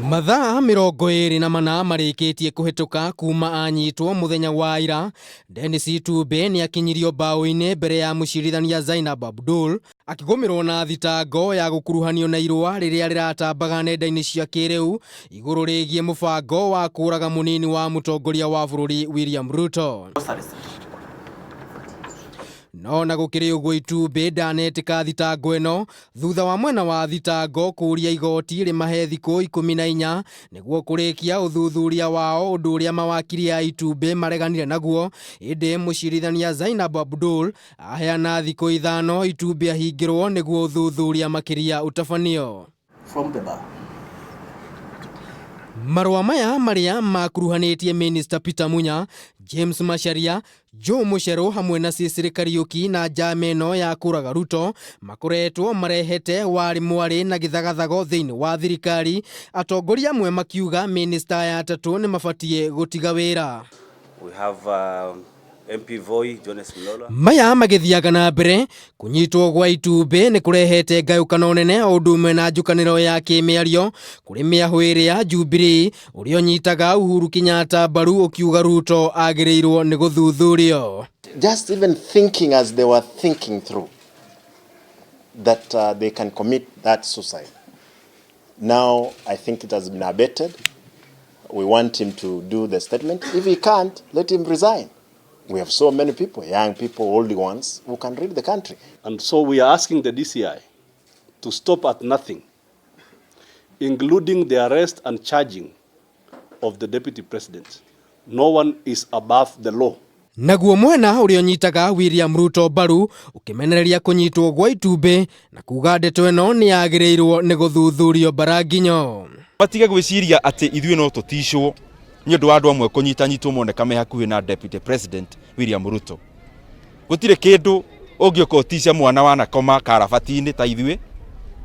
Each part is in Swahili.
Mathaa 24 marĩkĩtie kũhetũka kuma anyitwo mũthenya wa ira, Dennis Itumbi nĩ akinyirio mbaũ-inĩ mbere ya mũcirithania Zainab Abdul akĩgũmĩrwo na thitango ya gũkuruhanio na irũa rĩrĩa rĩratambaga nenda-inĩ cia kĩrĩu igũrũ rĩgiĩ mũbango wa kũraga mũnini wa mũtongoria wa bũrũri William Ruto. No na gũkĩrĩ ũguo Itumbi ndanetĩka thitango ĩno thutha wa mwena wa thitango kũria igoti rĩmahe thikũ 14 nĩguo kũrĩkia ũthuthuria wao, ũndũ ũrĩa mawakiri a Itumbi mareganire naguo. Ĩndĩ mũcirithania Zainab Abdul aheana thikũ 5 Itumbi ahingĩrwo nĩguo ũthuthuria makĩria ũtabanio. Marũa maya marĩa makuruhanĩtie Minister Peter Munya, James Macharia, Joe Mucheru hamwe na Cecily Kariuki na njama ĩno ya kũraga Ruto makoretwo marehete wari mwari na gĩthagathago thĩinĩ wa thirikari, atongoria amwe makiuga minister ya atatũ nĩ mabatie gũtiga wĩra. We have MP Voi, Jones Mlolo. Maya magĩthiaga na mbere, kunyitwo gwa Itumbi nĩ kũrehete ngayũkano nene o ũndũ ũmwe na njũkanĩro ya kĩmĩario kũrĩ mĩahũ ĩrĩ ya Jubilee ũrĩa ũnyitaga Uhuru Kenyatta mbaru ũkiuga Ruto agĩrĩirwo nĩ gũthuthurio. Just even thinking as they were thinking through that they can commit that suicide. Now I think it has been abated. We want him to do the statement. If he can't, let him resign. We have so many people, young people, old ones, who can lead the country. And so we are asking the DCI to stop at nothing, including the arrest and charging of the Deputy President. No one is above the law. Naguo mwena ũrĩa ũnyitaga William Ruto mbaru ũkĩmenereria kũnyitwo gwa Itumbi na kuga ndeto ĩno nĩ yagĩrĩirwo nĩ gũthuthurio Baranginyo. Batige gwĩciria atĩ ithuĩ no tũticwo nĩ ũndũ wa andũ amwe kũnyitanyitwo moneka me hakuhĩ na Deputy President William Ruto. Gũtirĩ kĩndũ ũngĩoka ũticia mwana wa nakoma karabati-inĩ ta ithuĩ,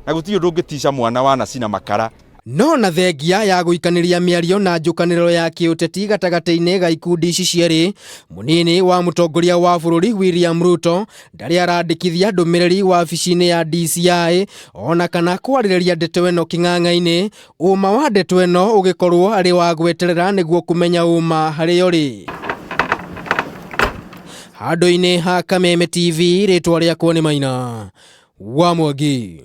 na gũtirĩ ũndũ ũngĩticia mwana wa nacina makara. No na thengia ya gũikanĩria mĩario na njũkanĩro ya kĩũteti gatagatĩ-inĩ ga ikundi ici cierĩ, mũnini wa mũtongoria wa bũrũri William Ruto ndarĩ arandĩkithia ndũmĩrĩri wabici-inĩ ya DCI ona kana kwarĩrĩria ndeto ĩno kĩng'ang'a-inĩ, ũma wa ndeto ĩno ũgĩkorwo arĩ wa gweterera nĩguo kũmenya ũma harĩa ũrĩ. Handũ-inĩ ha Kameme TV, rĩtwa rĩakwa nĩ Maina wa Mwangi.